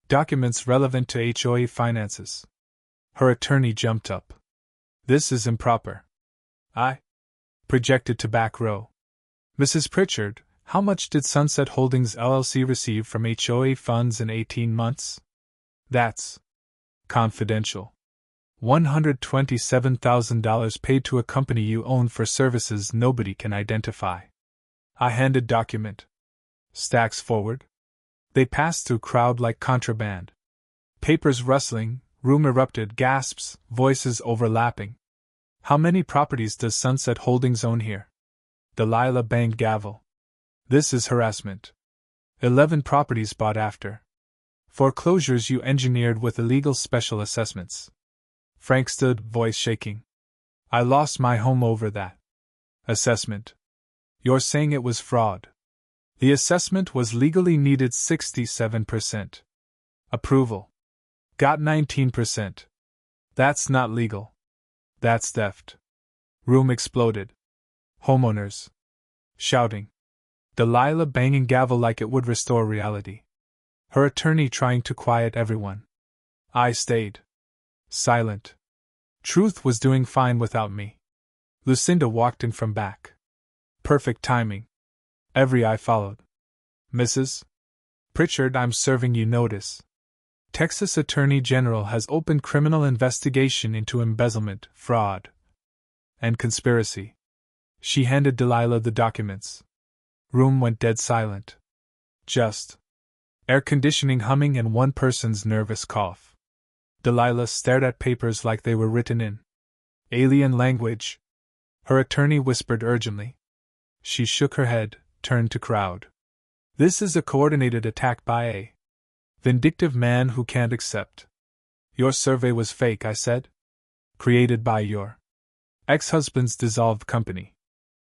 documents relevant to HOA finances. Her attorney jumped up. This is improper. I projected to back row. Mrs. Pritchard, how much did Sunset Holdings LLC receive from HOA funds in 18 months? That's confidential. $127,000 paid to a company you own for services nobody can identify. I handed document. Stacks forward. They passed through crowd like contraband. Papers rustling, room erupted, gasps, voices overlapping. How many properties does Sunset Holdings own here? Delilah banged gavel. This is harassment. 11 properties bought after foreclosures you engineered with illegal special assessments. Frank stood, voice shaking. I lost my home over that assessment. You're saying it was fraud. The assessment was legally needed 67%. Approval. Got 19%. That's not legal. That's theft. Room exploded. Homeowners shouting. Delilah banging gavel like it would restore reality. Her attorney trying to quiet everyone. I stayed silent. Truth was doing fine without me. Lucinda walked in from back. Perfect timing. Every eye followed. Mrs. Pritchard, I'm serving you notice. Texas Attorney General has opened criminal investigation into embezzlement, fraud, and conspiracy. She handed Delilah the documents. Room went dead silent. Just air conditioning humming and one person's nervous cough. Delilah stared at papers like they were written in alien language. Her attorney whispered urgently. She shook her head, turned to crowd. This is a coordinated attack by a vindictive man who can't accept. Your survey was fake, I said. Created by your ex-husband's dissolved company.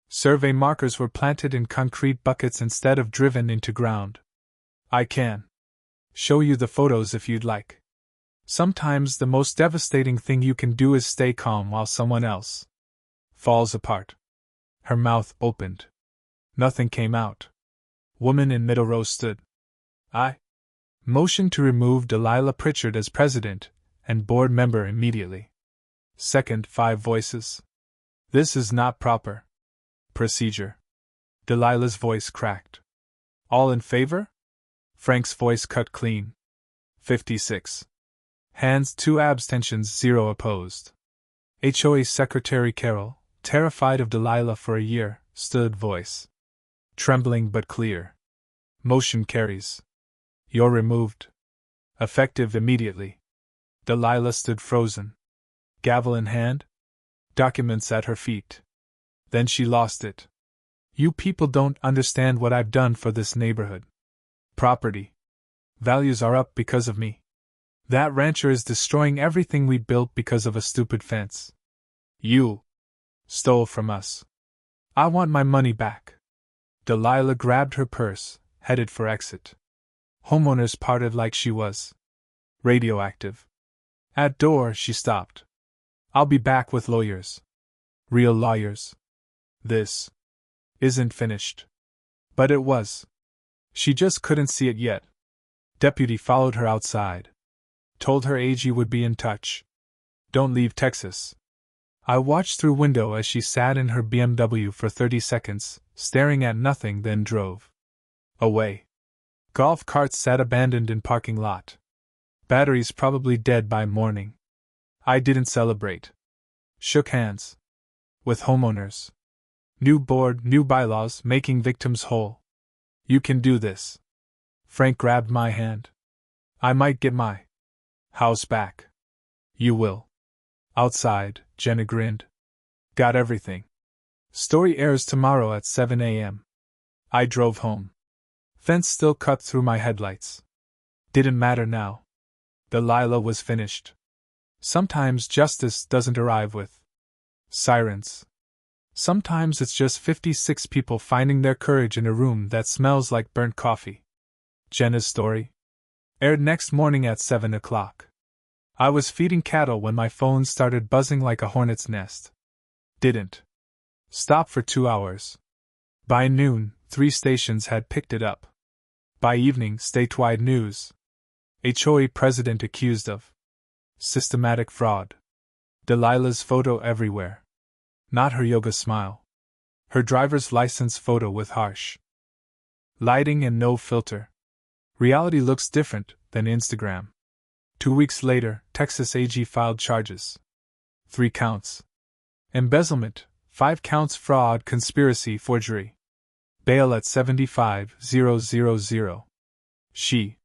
Survey markers were planted in concrete buckets instead of driven into ground. I can Show you the photos if you'd like. Sometimes the most devastating thing you can do is stay calm while someone else falls apart. Her mouth opened. Nothing came out. Woman in middle row stood. I motioned to remove Delilah Pritchard as president and board member immediately. Second, 5 voices. This is not proper procedure. Delilah's voice cracked. All in favor? Frank's voice cut clean. 56. Hands, 2 abstentions, 0 opposed. HOA Secretary Carol, terrified of Delilah for a year, stood voice. Trembling but clear. Motion carries. You're removed. Effective immediately. Delilah stood frozen. Gavel in hand. Documents at her feet. Then she lost it. You people don't understand what I've done for this neighborhood. Property values are up because of me. That rancher is destroying everything we built because of a stupid fence. You stole from us. I want my money back. Delilah grabbed her purse, headed for exit. Homeowners parted like she was radioactive. At door, she stopped. I'll be back with lawyers. Real lawyers. This isn't finished. But it was. She just couldn't see it yet. Deputy followed her outside. Told her AG would be in touch. Don't leave Texas. I watched through window as she sat in her BMW for 30 seconds, staring at nothing, then drove away. Golf carts sat abandoned in parking lot. Batteries probably dead by morning. I didn't celebrate. Shook hands with homeowners. New board, new bylaws, making victims whole. You can do this. Frank grabbed my hand. I might get my house back. You will. Outside, Jenna grinned. Got everything. Story airs tomorrow at 7 a.m. I drove home. Fence still cut through my headlights. Didn't matter now. Delilah was finished. Sometimes justice doesn't arrive with sirens. Sometimes it's just 56 people finding their courage in a room that smells like burnt coffee. Jenna's story aired next morning at 7 o'clock. I was feeding cattle when my phone started buzzing like a hornet's nest. Didn't stop for 2 hours. By noon, 3 stations had picked it up. By evening, statewide news. HOA president accused of systematic fraud. Delilah's photo everywhere. Not her yoga smile. Her driver's license photo with harsh lighting and no filter. Reality looks different than Instagram. 2 weeks later, Texas AG filed charges. 3 counts. Embezzlement, 5 counts fraud, conspiracy, forgery. Bail at $75,000. She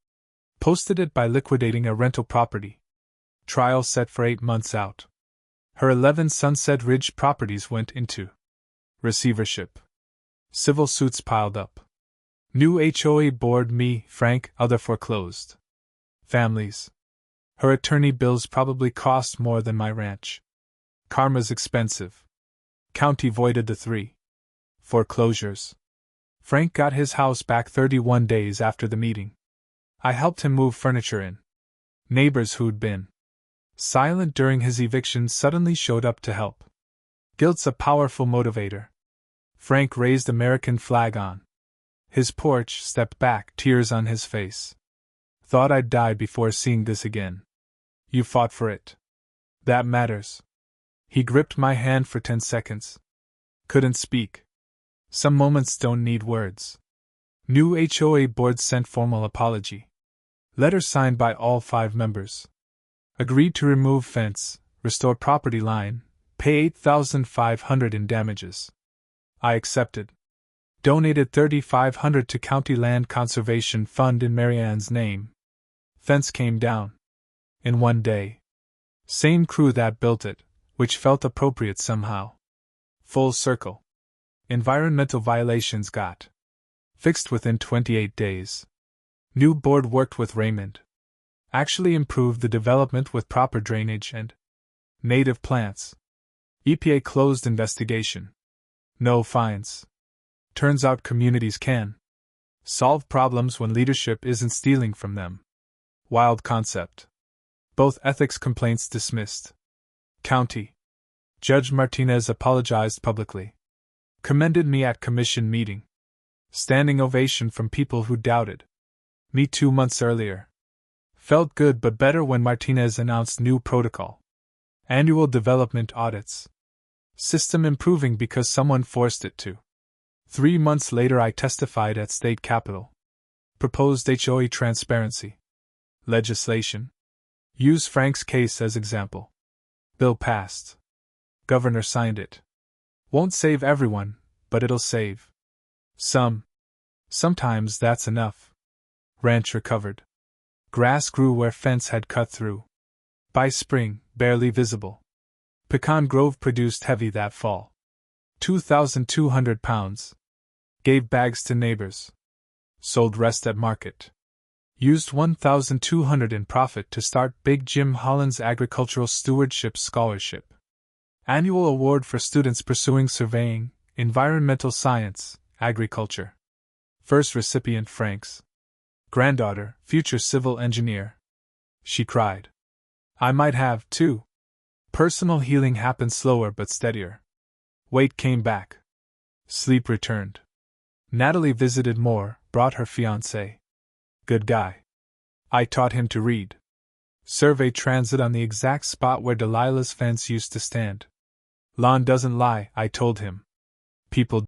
posted it by liquidating a rental property. Trial set for 8 months out. Her 11 Sunset Ridge properties went into receivership. Civil suits piled up. New HOA board, me, Frank, other foreclosed families. Her attorney bills probably cost more than my ranch. Karma's expensive. County voided the 3 foreclosures. Frank got his house back 31 days after the meeting. I helped him move furniture in. Neighbors who'd been silent during his eviction suddenly showed up to help. Guilt's a powerful motivator. Frank raised American flag on his porch, stepped back, tears on his face. Thought I'd die before seeing this again. You fought for it. That matters. He gripped my hand for 10 seconds. Couldn't speak. Some moments don't need words. New HOA board sent formal apology. Letter signed by all 5 members. Agreed to remove fence, restore property line, pay $8,500 in damages. I accepted. Donated $3,500 to County Land Conservation Fund in Marianne's name. Fence came down. In 1 day. Same crew that built it, which felt appropriate somehow. Full circle. Environmental violations got fixed within 28 days. New board worked with Raymond. Actually improved the development with proper drainage and native plants. EPA closed investigation. No fines. Turns out communities can solve problems when leadership isn't stealing from them. Wild concept. Both ethics complaints dismissed. County. Judge Martinez apologized publicly. Commended me at commission meeting. Standing ovation from people who doubted me 2 months earlier. Felt good but better when Martinez announced new protocol. Annual development audits. System improving because someone forced it to. 3 months later I testified at state capitol. Proposed HOA transparency. Legislation. Use Frank's case as example. Bill passed. Governor signed it. Won't save everyone, but it'll save some. Sometimes that's enough. Ranch recovered. Grass grew where fence had cut through. By spring, barely visible. Pecan Grove produced heavy that fall. 2,200 pounds. Gave bags to neighbors. Sold rest at market. Used 1,200 in profit to start Big Jim Holland's Agricultural Stewardship Scholarship. Annual award for students pursuing surveying, environmental science, agriculture. First recipient Frank's granddaughter, future civil engineer. She cried. I might have, too. Personal healing happened slower but steadier. Weight came back. Sleep returned. Natalie visited more, brought her fiancé. Good guy. I taught him to read. Survey transit on the exact spot where Delilah's fence used to stand. Lawn doesn't lie, I told him. People